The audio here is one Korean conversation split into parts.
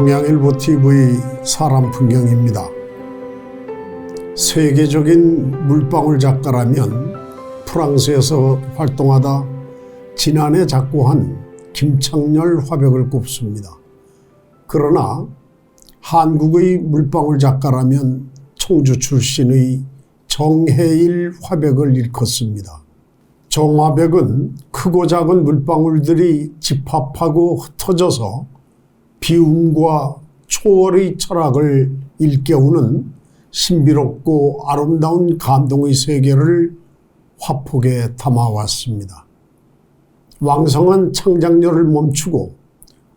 동양일보 TV 사람 풍경입니다. 세계적인 물방울 작가라면 프랑스에서 활동하다 지난해 작고한 김창렬 화백을 꼽습니다. 그러나 한국의 물방울 작가라면 청주 출신의 정해일 화백을 일컫습니다. 정화백은 크고 작은 물방울들이 집합하고 흩어져서 비움과 초월의 철학을 일깨우는 신비롭고 아름다운 감동의 세계를 화폭에 담아왔습니다. 왕성한 창작력을 멈추고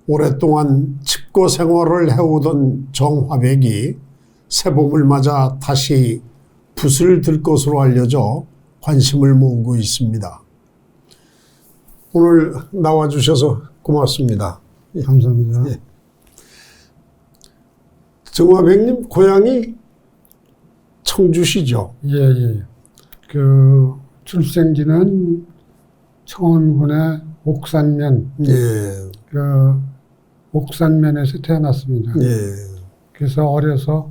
오랫동안 칩거 생활을 해오던 정화백이 새봄을 맞아 다시 붓을 들 것으로 알려져 관심을 모으고 있습니다. 오늘 나와주셔서 고맙습니다. 감사합니다. 예. 정화백님 고향이 청주시죠? 예. 그 출생지는 청원군의 옥산면. 예. 그 옥산면에서 태어났습니다. 예. 그래서 어려서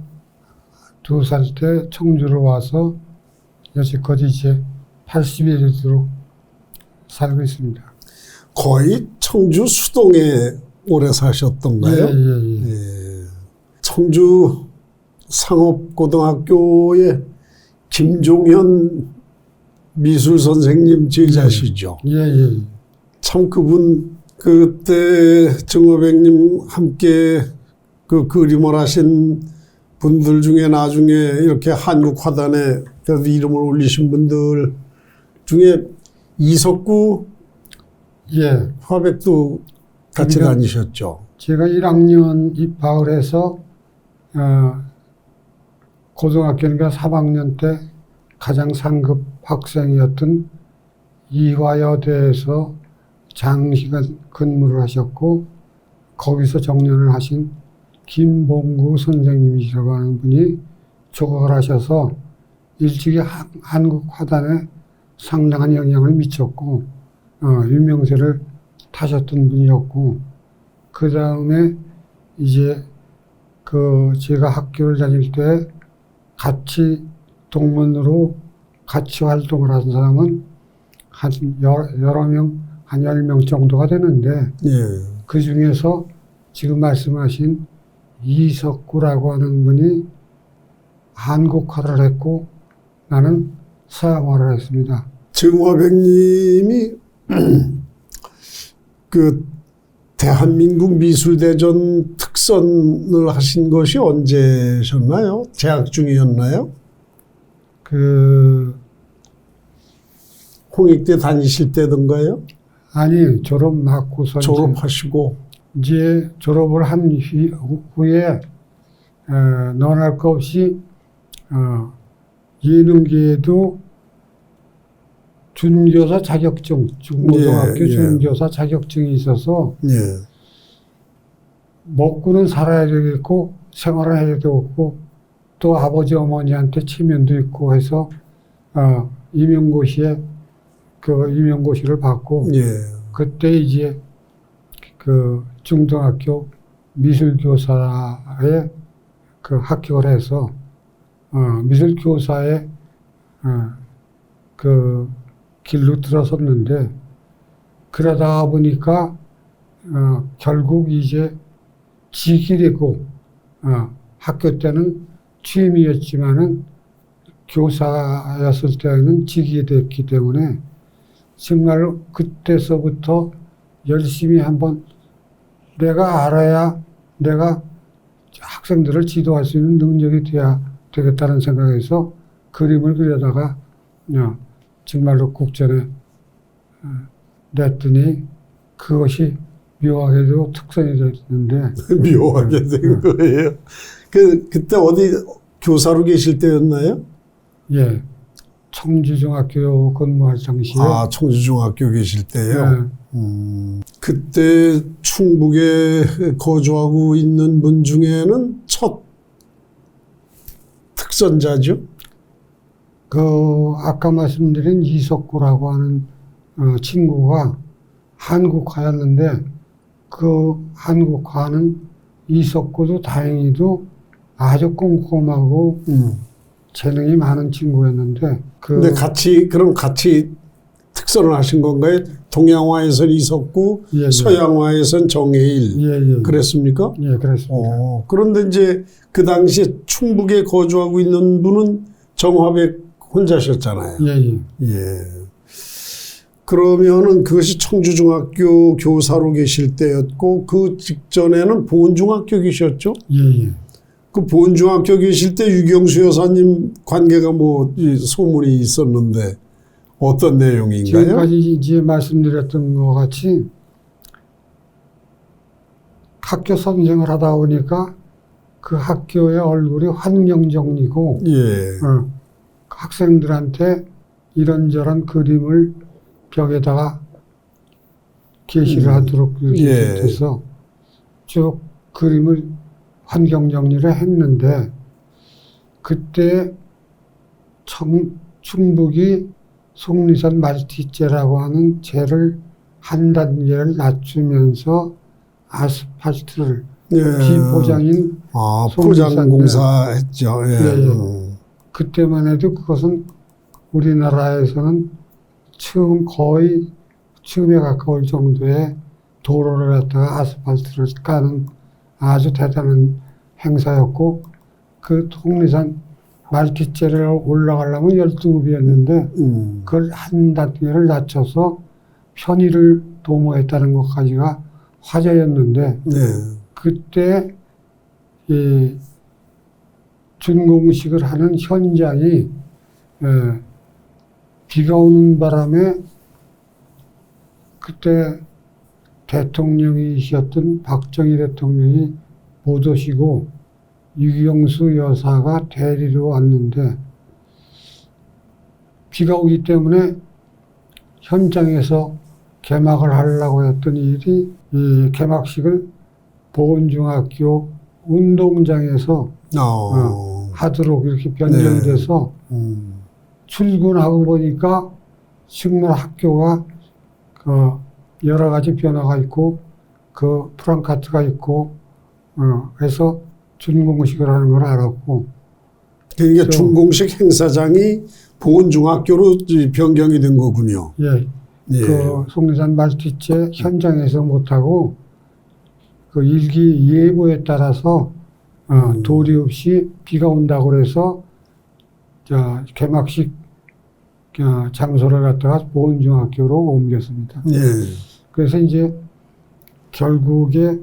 2살 때 청주로 와서 여지껏 이제 80일 이도록 살고 있습니다. 거의 청주 수동에 오래 사셨던가요? 예. 예. 청주 상업고등학교의 김종현 미술 선생님 제자시죠? 예. 참 그분 그때 정화백님 함께 그 그림을 하신 분들 중에 나중에 이렇게 한국화단에 그래도 이름을 올리신 분들 중에 이석구 예. 화백도 같이 그러니까 다니셨죠? 제가 1학년 입학을 해서 고등학교니까 3학년 때 가장 상급 학생이었던 이화여대에서 장시간 근무를 하셨고 거기서 정년을 하신 김봉구 선생님이시라고 하는 분이 조각을 하셔서 일찍이 한국 화단에 상당한 영향을 미쳤고 유명세를 타셨던 분이었고 그 다음에 이제 제가 학교를 다닐 때 같이 동문으로 같이 활동을 한 사람은 한 여러 명, 한 10명 정도가 되는데 예. 그 중에서 지금 말씀하신 이석구라고 하는 분이 한국화를 했고 나는 서양화를 했습니다. 정화백님이 그 대한민국 미술대전 특선을 하신 것이 언제셨나요? 재학 중이었나요? 홍익대 다니실 때던가요? 아니 졸업 맞고서 졸업하시고 이제 졸업을 한 후에 너나 것 없이 예능계에도 준교사 자격증, 중고등학교 준교사 자격증이 있어서 먹고는 살아야 되겠고 생활을 해야 되겠고 또 아버지 어머니한테 체면도 있고 해서 임용고시에 임용고시를 받고 그때 이제 중등학교 미술교사에 합격을 해서 미술교사에 길로 들어섰는데 그러다 보니까 결국 이제 직이 되고 학교 때는 취미였지만은 교사였을 때는 직이 됐기 때문에 정말 그때서부터 열심히 한번 내가 알아야 내가 학생들을 지도할 수 있는 능력이 돼야 되겠다는 생각에서 그림을 그려다가 정말로 국전에 냈더니 그것이 묘하게도 특선이 됐는데 묘하게 된 거예요. 그때 어디 교사로 계실 때였나요? 예. 청주중학교 근무할 당시에. 청주중학교 계실 때요? 그때 충북에 거주하고 있는 분 중에는 첫 특선자죠? 아까 말씀드린 이석구라고 하는 친구가 한국화였는데 그 한국화는 있었고도 다행히도 아주 꼼꼼하고 재능이 많은 친구였는데 근데 그럼 같이 특선을 하신 건가요? 동양화에선 이석구, 예, 예. 서양화에선 정해일. 예, 예. 그랬습니까? 예, 그랬습니다. 그런데 이제 그 당시에 충북에 거주하고 있는 분은 정화백 혼자셨잖아요. 예, 예. 예. 그러면은 그것이 청주중학교 교사로 계실 때였고 그 직전에는 보은중학교 계셨죠? 예, 예. 그 보은중학교 계실 때 유경수 여사님 관계가 이 소문이 있었는데 어떤 내용인가요? 지금까지 이제 말씀드렸던 것 같이 학교 선생을 하다 보니까 그 학교의 얼굴이 환경정리고 예. 학생들한테 이런저런 그림을 벽에다가 게시를 하도록 이렇게 예. 돼서 쭉 그림을 환경정리를 했는데 그때 충북이 속리산 말티제라고 하는 재를 한 단계를 낮추면서 아스팔트를 예. 비포장인 포장공사 했죠. 예. 예, 예. 그때만 해도 그것은 우리나라에서는 거의 처음에 가까울 정도의 도로를 갖다가 아스팔트를 까는 아주 대단한 행사였고 그 속리산 말티제를 올라가려면 12급이었는데 그걸 한 단계를 낮춰서 편의를 도모했다는 것까지가 화제였는데 네. 그때 이 준공식을 하는 현장이 비가 오는 바람에 그때 대통령이셨던 박정희 대통령이 못 오시고 유경수 여사가 대리로 왔는데 비가 오기 때문에 현장에서 개막을 하려고 했던 일이 이 개막식을 보은중학교 운동장에서 하도록 이렇게 변경이 돼서 출근하고 보니까 정말 학교가 여러 가지 변화가 있고 그 프랑카트가 있고 그래서 준공식을 하는 걸 알았고 그러니까 준공식 행사장이 보은중학교로 변경이 된 거군요. 예. 예. 그 속리산 말티제 현장에서 못하고 그 일기 예보에 따라서 도리 없이 비가 온다고 그래서 개막식 장소를 갖다가 보은중학교로 옮겼습니다. 예. 그래서 이제 결국에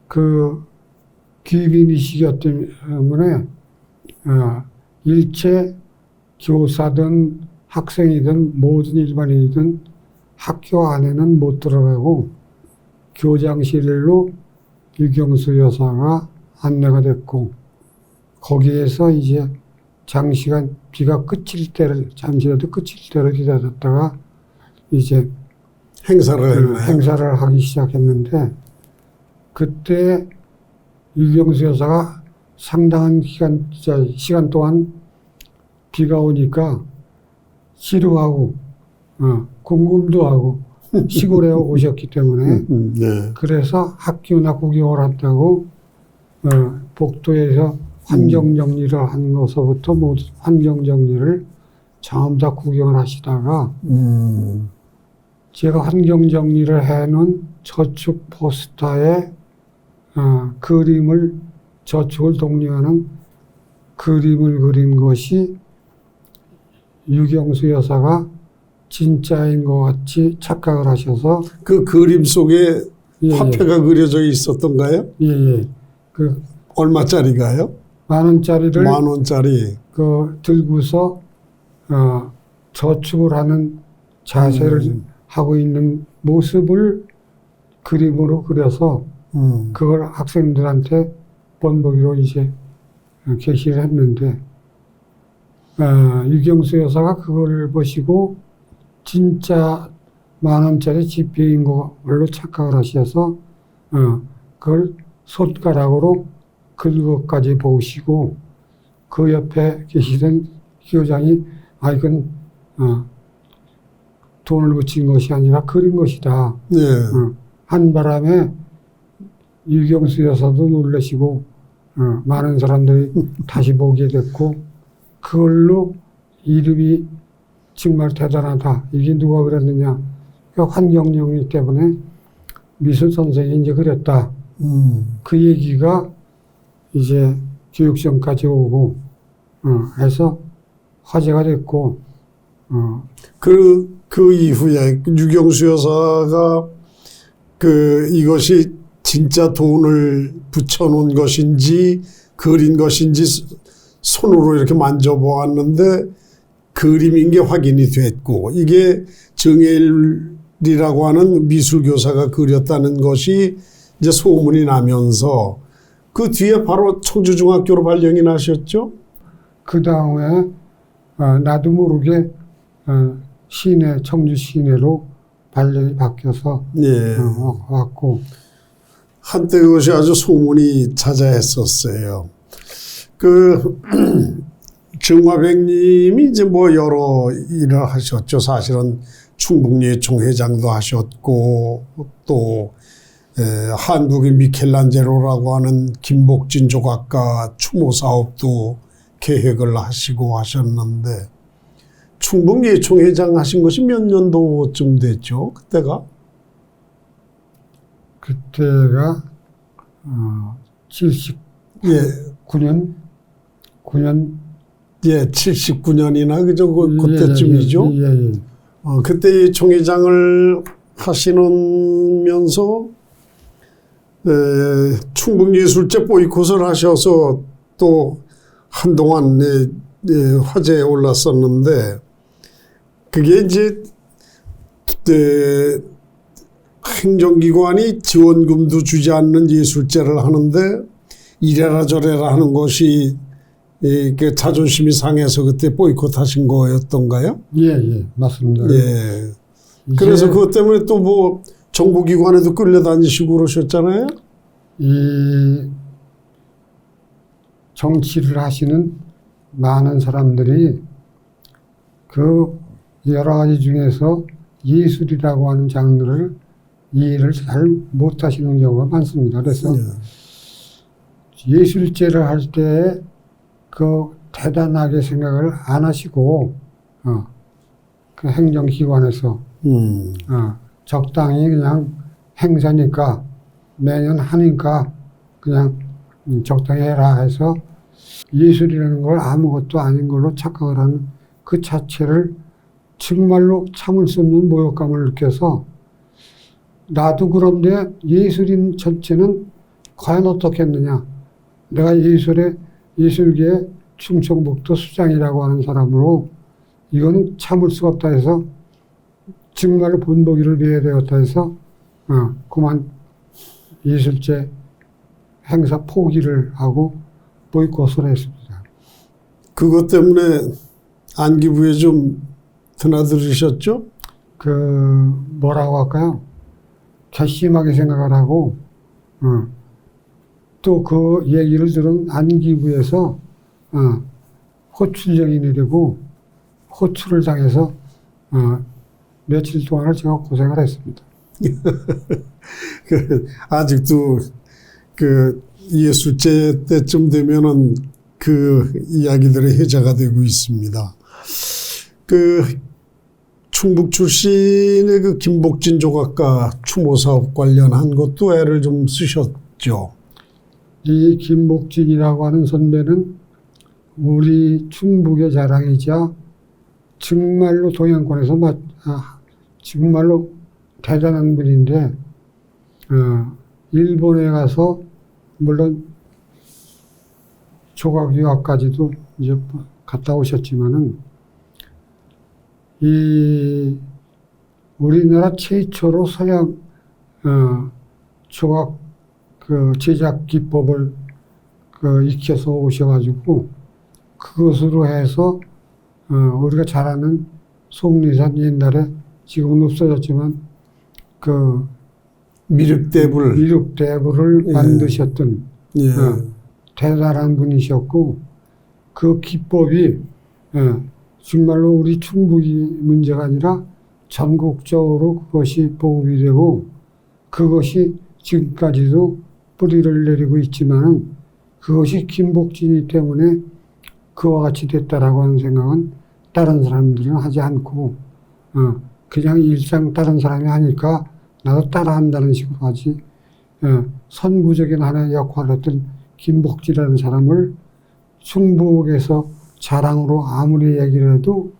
그 귀빈이시기 때문에 일체 교사든 학생이든 모든 일반인이든 학교 안에는 못 들어가고 교장실로 유경수 여사가 안내가 됐고 거기에서 이제 장시간 비가 그칠 때를 잠시라도 그칠 때를 기다렸다가 이제 행사를 하기 시작했는데 그때 유경수 여사가 상당한 시간 동안 비가 오니까 치료하고 궁금도 하고 시골에 오셨기 때문에 네. 그래서 학교나 구경을 한다고 복도에서 환경정리를 한 것서부터 모두 환경정리를 전부 다 구경을 하시다가 제가 환경정리를 해놓은 저축 포스터에 저축을 독려하는 그림을 그린 것이 유경수 여사가 진짜인 것 같이 착각을 하셔서 그 그림 속에 화폐가 그려져 있었던가요? 예. 그 얼마짜리가요? 10,000원짜리를 10,000원짜리. 들고서 저축을 하는 자세를 하고 있는 모습을 그림으로 그려서 그걸 학생들한테 본보기로 이제 게시를 했는데 유경수 여사가 그걸 보시고 진짜 10,000원짜리 지폐인 걸로 착각을 하셔서 그걸 손가락으로 그것까지 보시고 그 옆에 계시던 교장이 이건 돈을 붙인 것이 아니라 그린 것이다. 네. 한 바람에 유경수 여사도 놀라시고 많은 사람들이 다시 보게 됐고 그걸로 이름이 정말 대단하다. 이게 누가 그랬느냐. 그 환경영이 때문에 미술 선생이 이제 그랬다. 그 얘기가 이제 교육청까지 오고 해서 화제가 됐고 그 이후에 유경수 여사가 이것이 진짜 돈을 붙여놓은 것인지 그린 것인지 손으로 이렇게 만져보았는데 그림인 게 확인이 됐고 이게 정혜일이라고 하는 미술교사가 그렸다는 것이 이제 소문이 나면서 그 뒤에 바로 청주중학교로 발령이 나셨죠? 그 다음에 나도 모르게 시내 청주 시내로 발령이 바뀌어서 예. 왔고 한때 그것이 아주 소문이 자자했었어요. 정화백님이 이제 뭐 여러 일을 하셨죠. 사실은 충북예총 회장도 하셨고 또 한국의 미켈란젤로라고 하는 김복진 조각가 추모 사업도 계획을 하시고 하셨는데 충북예총 회장 하신 것이 몇 년도쯤 됐죠? 그때가 79년 9년 예, 79년이나 그저 그때쯤이죠. 예. 그때 이 총회장을 하시면서 충북예술제 보이콧을 하셔서 또 한동안 화제에 올랐었는데 그게 이제 행정기관이 지원금도 주지 않는 예술제를 하는데 이래라 저래라 하는 것이 그 자존심이 상해서 그때 보이콧하신 거였던가요? 예, 맞습니다. 예. 그래서 그것 때문에 또 뭐 정부기관에도 끌려다니시고 그러셨잖아요? 이 정치를 하시는 많은 사람들이 그 여러 가지 중에서 예술이라고 하는 장르를 이해를 잘 못하시는 경우가 많습니다. 그래서 예술제를 할 때 그 대단하게 생각을 안 하시고 그 행정기관에서 적당히 그냥 행사니까 매년 하니까 그냥 적당히 해라 해서 예술이라는 걸 아무것도 아닌 걸로 착각을 하는 그 자체를 정말로 참을 수 없는 모욕감을 느껴서 나도 그런데 예술인 전체는 과연 어떻겠느냐. 내가 예술계의 충청북도 수장이라고 하는 사람으로 이거는 참을 수가 없다 해서 정말로 본보기를 비해야 되었다 해서 그만 예술제 행사 포기를 하고 보이콧을 했습니다. 그것 때문에 안기부에 좀 드나들으셨죠? 뭐라고 할까요? 괘씸하게 생각을 하고 또 그 얘기를 들은 안기부에서 호출령이 내리고 호출을 당해서 며칠 동안을 제가 고생을 했습니다. 아직도 예술제 때쯤 되면은 그 이야기들의 회자가 되고 있습니다. 충북 출신의 김복진 조각가 추모 사업 관련한 것도 애를 좀 쓰셨죠. 이 김복진이라고 하는 선배는 우리 충북의 자랑이자 정말로 동양권에서 정말로 대단한 분인데 일본에 가서 물론 조각 유학까지도 이제 갔다 오셨지만은 이 우리나라 최초로 서양 조각 제작 기법을 익혀서 오셔가지고 그것으로 해서 우리가 잘 아는 속리산 옛날에 지금은 없어졌지만 미륵대불을 만드셨던 대단한 분이셨고 그 기법이 정말로 우리 충북이 문제가 아니라 전국적으로 그것이 보급이 되고 그것이 지금까지도 뿌리를 내리고 있지만은 그것이 김복진이 때문에 그와 같이 됐다라고 하는 생각은 다른 사람들은 하지 않고 그냥 일상 다른 사람이 하니까 나도 따라한다는 식으로 하지 선구적인 하나의 역할을 했던 김복진이라는 사람을 충북에서 자랑으로 아무리 얘기를 해도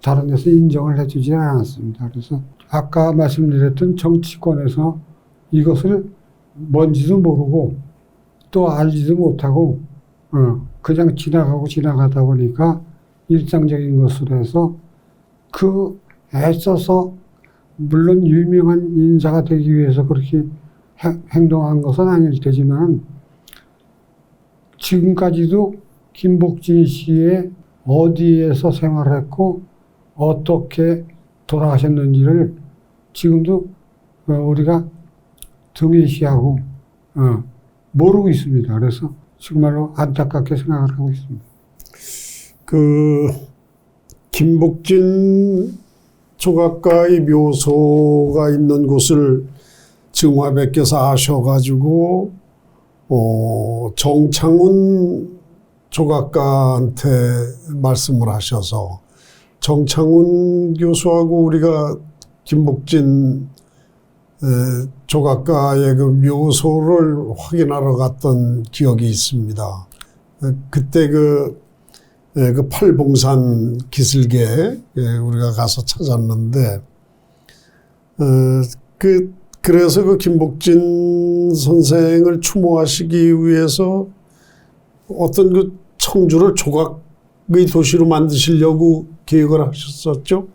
다른 데서 인정을 해주지 않았습니다. 그래서 아까 말씀드렸던 정치권에서 이것을 뭔지도 모르고 또 알지도 못하고 그냥 지나가다 보니까 일상적인 것으로 해서 그 애써서 물론 유명한 인사가 되기 위해서 그렇게 행동한 것은 아닐 테지만 지금까지도 김복진 씨의 어디에서 생활했고 어떻게 돌아가셨는지를 지금도 우리가 등회시하고 모르고 있습니다. 그래서 정말로 안타깝게 생각을 하고 있습니다. 그 김복진 조각가의 묘소가 있는 곳을 증화백께서 아셔가지고 정창훈 조각가한테 말씀을 하셔서 정창훈 교수하고 우리가 김복진 조각가의 그 묘소를 확인하러 갔던 기억이 있습니다. 그때 그 팔봉산 기슭에 우리가 가서 찾았는데 그래서 그 김복진 선생을 추모하시기 위해서 어떤 그 청주를 조각의 도시로 만드시려고 계획을 하셨었죠?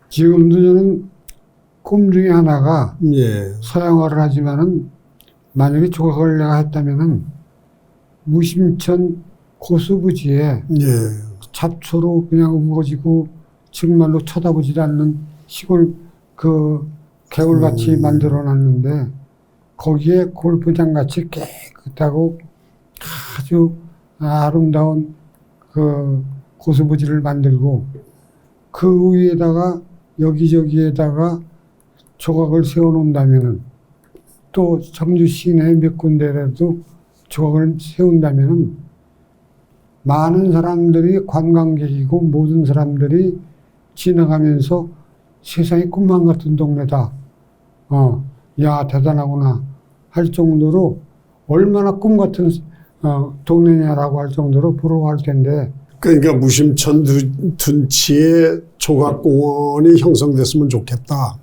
지금도 저는 꿈 중에 하나가 예. 서양화를 하지만은 만약에 조각을 내가 했다면은 무심천 고수부지에 예. 잡초로 그냥 우거지고 정말로 쳐다보지 않는 시골 그 개울같이 만들어 놨는데 거기에 골프장 같이 깨끗하고 아주 아름다운 그 고수부지를 만들고 그 위에다가 여기저기에다가 조각을 세워놓는다면은 또 청주 시내 몇 군데라도 조각을 세운다면은 많은 사람들이 관광객이고 모든 사람들이 지나가면서 세상에 꿈만 같은 동네다. 야 대단하구나 할 정도로 얼마나 꿈 같은 동네냐라고 할 정도로 부러워할 텐데. 그러니까 무심천 둔치에 조각공원이 형성됐으면 좋겠다.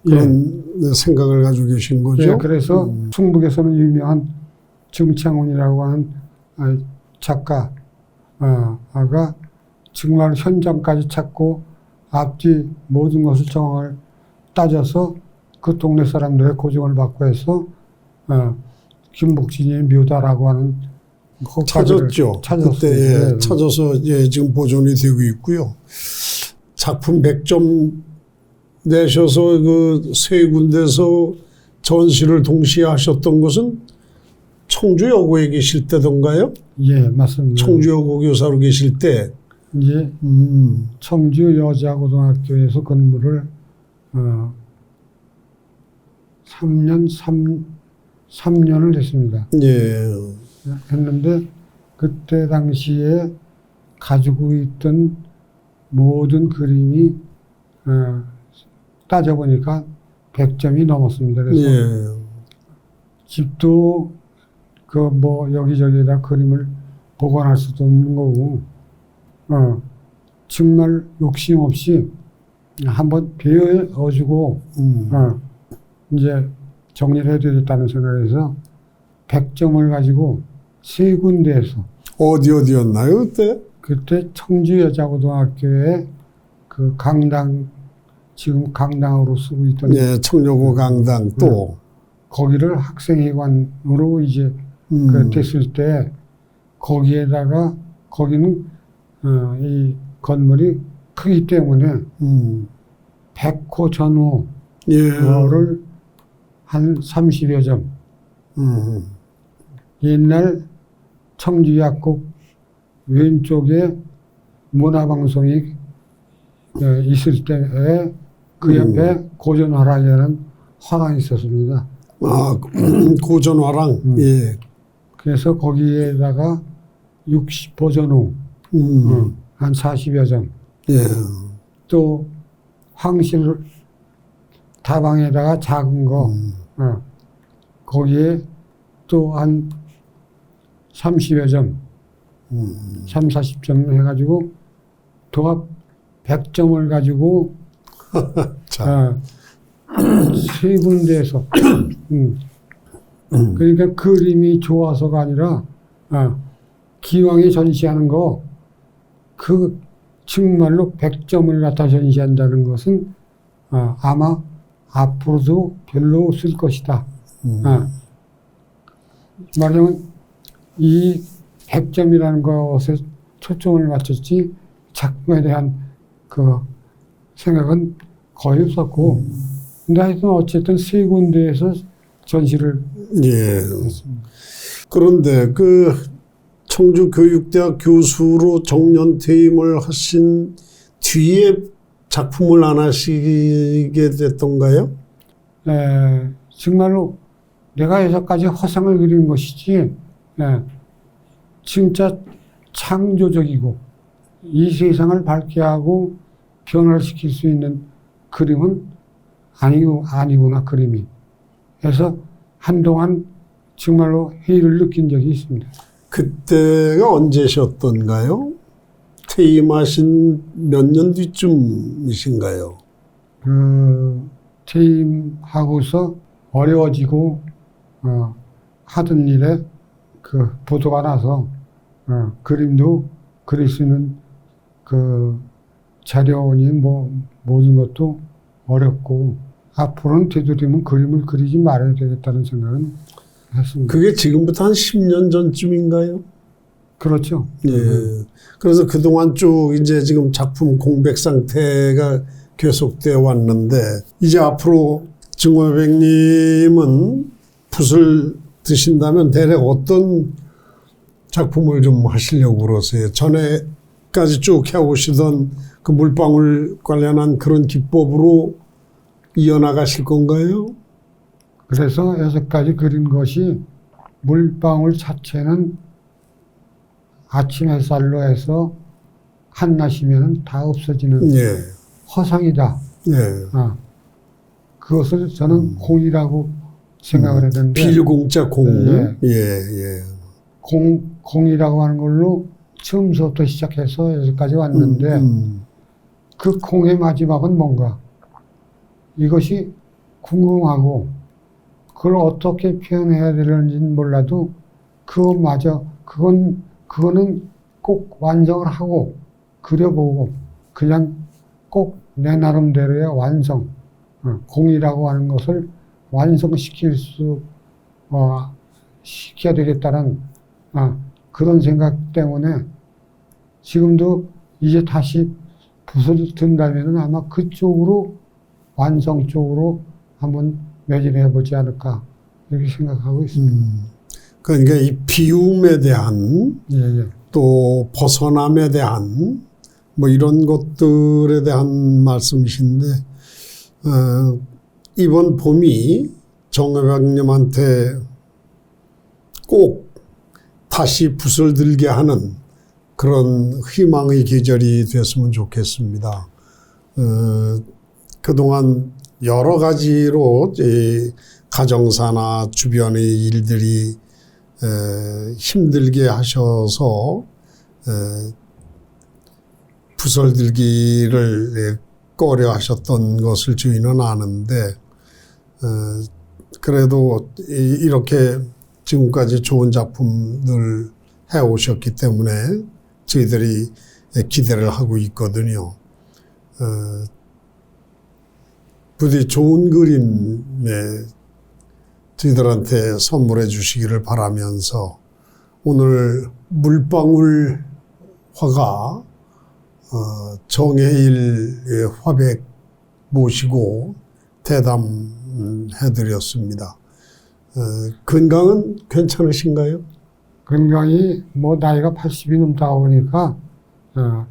그런 생각을 가지고 계신 거죠. 예, 그래서 충북에서는 유명한 정창훈이라고 하는 작가가 정말 현장까지 찾고 앞뒤 모든 것을 정황을 따져서 그 동네 사람들의 고증을 받고 해서 김복진의 묘다라고 하는 찾았죠. 그때 예. 찾아서 지금 보존이 되고 있고요. 작품 100점 내셔서 그 세 군데서 전시를 동시에 하셨던 것은 청주여고에 계실 때던가요? 예, 맞습니다. 청주여고 교사로 계실 때. 이제 청주 여자고등학교에서 근무를 3년을 했습니다. 예. 했는데 그때 당시에 가지고 있던 모든 그림이 따져보니까 100점이 넘었습니다. 그래서 예. 집도 그 뭐 여기저기에다 그림을 보관할 수도 없는 거고 정말 욕심 없이 한번 배워주고 이제 정리를 해드리겠다는 생각에서 100점을 가지고 세 군데에서 어디였나요 그때? 청주 여자고등학교에 그 강당 지금 강당으로 쓰고 있던 청여고 강당 또 거기를 학생회관으로 이제 됐을 때 거기에다가 거기는 이 건물이 크기 때문에 100호 전후를 한 30여 점 옛날 청주약국 왼쪽에 문화방송이 있을 때에 그 옆에 고전화라는 화廊이 있었습니다. 아, 고전화랑, 예. 그래서 거기에다가 60보전후 한 40여 점. 예. 또 황실 다방에다가 작은 거 거기에 또 한 30여 점, 3, 40점 해가지고 도합 100점을 가지고 자. 세 군데에서 그러니까 그림이 좋아서가 아니라 기왕에 전시하는 거 그 정말로 100점을 갖다 전시한다는 것은 아마 앞으로도 별로 쓸 것이다. 말하자면 이 100점이라는 것에 초점을 맞췄지 작품에 대한 그 생각은 거의 없었고 근데 하여튼 어쨌든 세 군데에서 전시를 예. 했습니다. 그런데 그 청주교육대학 교수로 정년 퇴임을 하신 뒤에 작품을 안 하시게 됐던가요? 정말로 내가 여기까지 허상을 그리는 것이지 진짜 창조적이고 이 세상을 밝게 하고 변화시킬 수 있는 그림은 아니구나 그림이. 그래서 한동안 정말로 회의를 느낀 적이 있습니다. 그때가 언제셨던가요? 퇴임하신 몇 년 뒤쯤이신가요? 퇴임하고서 어려워지고 하던 일에 그 보도가 나서 그림도 그릴 수 있는 그 자료니 뭐 모든 것도 어렵고 앞으로는 되도록이면 그림을 그리지 말아야 되겠다는 생각은 했습니다. 그게 지금부터 한 10년 전쯤인가요? 그렇죠. 예. 그래서 그동안 쭉 이제 지금 작품 공백 상태가 계속되어 왔는데 이제 앞으로 증화백님은 붓을 드신다면 대략 어떤 작품을 좀 하시려고 그러세요? 전에까지 쭉 해오시던 그 물방울 관련한 그런 기법으로 이어나가실 건가요? 그래서 여기까지 그린 것이 물방울 자체는 아침 햇살로 해서 한낮이면 다 없어지는 예. 허상이다. 예. 그것을 저는 공이라고 생각을 했는데 빌공자 공. 예. 예. 공이라고 하는 걸로 처음부터 시작해서 여기까지 왔는데 그 공의 마지막은 뭔가 이것이 궁금하고 그걸 어떻게 표현해야 되는지는 몰라도 그거는 꼭 완성을 하고 그려보고 그냥 꼭 내 나름대로의 완성 공이라고 하는 것을 시켜야 되겠다는 그런 생각 때문에 지금도 이제 다시 붓을 든다면 아마 그쪽으로 완성 쪽으로 한번 매진해 보지 않을까 이렇게 생각하고 있습니다. 그러니까 이 비움에 대한 또 벗어남에 대한 뭐 이런 것들에 대한 말씀이신데 이번 봄이 정혜박님한테 꼭 다시 붓을 들게 하는 그런 희망의 계절이 됐으면 좋겠습니다. 그동안 여러 가지로 가정사나 주변의 일들이 힘들게 하셔서 붓을 들기를 꺼려 하셨던 것을 저희는 아는데 그래도 이렇게 지금까지 좋은 작품들 해오셨기 때문에 저희들이 기대를 하고 있거든요. 부디 좋은 그림에 저희들한테 선물해 주시기를 바라면서 오늘 물방울 화가 정혜일 화백 모시고 대담해드렸습니다. 건강은 괜찮으신가요? 건강이 뭐 나이가 80이 넘다 보니까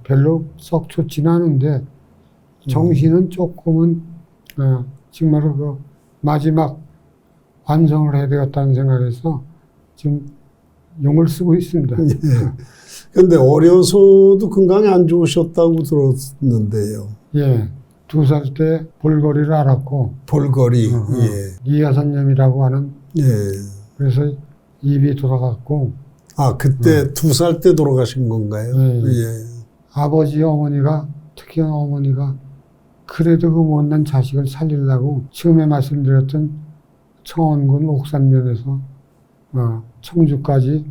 별로 썩 좋지는 않은데 정신은 조금은 정말로 그 마지막 완성을 해야 되겠다는 생각에서 지금 용을 쓰고 있습니다. 근데 어려서도 건강이 안 좋으셨다고 들었는데요. 예, 2살 때 볼거리를 앓았고 볼거리. 예. 이하선염이라고 하는 예. 그래서 입이 돌아갔고 아, 그때 2살 때 돌아가신 건가요? 예. 예. 아버지 어머니가 특히 어머니가 그래도 그 못난 자식을 살리려고 처음에 말씀드렸던 청원군 옥산면에서 청주까지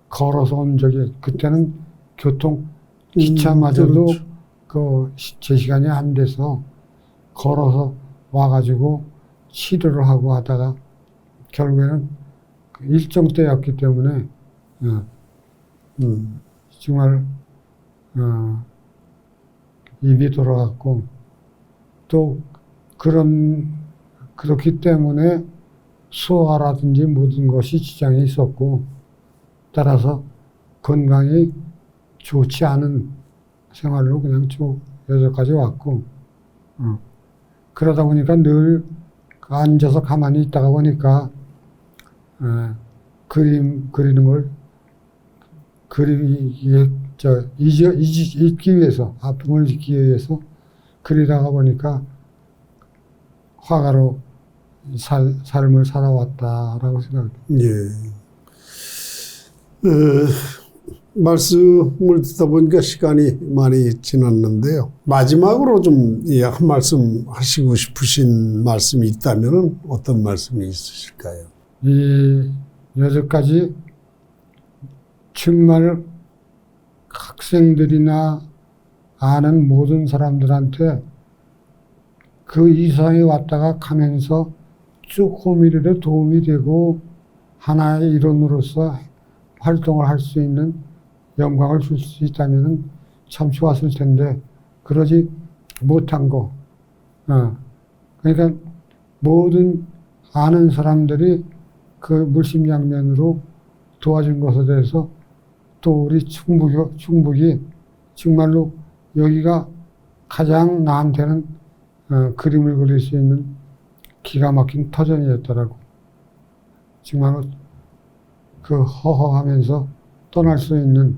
걸어서 온 적이 그때는 교통 기차마저도 그렇죠. 제 시간이 안 돼서 걸어서 와가지고 치료를 하고 하다가 결국에는 그 일정 때였기 때문에 정말 입이 돌아갔고 또 그렇기 때문에 소화라든지 모든 것이 지장이 있었고 따라서 건강이 좋지 않은 생활로 그냥 쭉 여기까지 왔고 그러다 보니까 늘 앉아서 가만히 있다가 보니까 그림 그리는 걸 잊기 위해서 아픔을 잊기 위해서 그리다가 보니까 화가로 삶을 살아왔다라고 생각합니다. 예. 말씀을 듣다 보니까 시간이 많이 지났는데요. 마지막으로 좀 한 말씀 하시고 싶으신 말씀이 있다면 어떤 말씀이 있으실까요? 여기까지 정말 학생들이나 아는 모든 사람들한테 그 이상에 왔다가 가면서 조금이라도 도움이 되고 하나의 일원으로서 활동을 할 수 있는 영광을 줄 수 있다면 참 좋았을 텐데 그러지 못한 거. 그러니까 모든 아는 사람들이 그 물심양면으로 도와준 것에 대해서 또 우리 충북이 정말로 여기가 가장 나한테는 그림을 그릴 수 있는 기가 막힌 터전이었더라고. 정말로 그 허허하면서 떠날 수 있는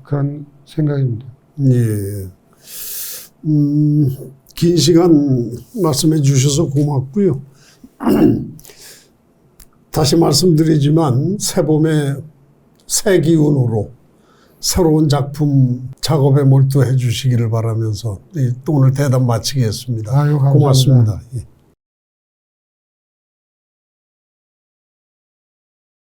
그런 생각입니다. 예. 긴 시간 말씀해 주셔서 고맙고요. 다시 말씀드리지만 새봄의 새 기운으로 새로운 작품 작업에 몰두해 주시기를 바라면서 또 오늘 대담 마치겠습니다. 아유, 감사합니다. 고맙습니다. 예.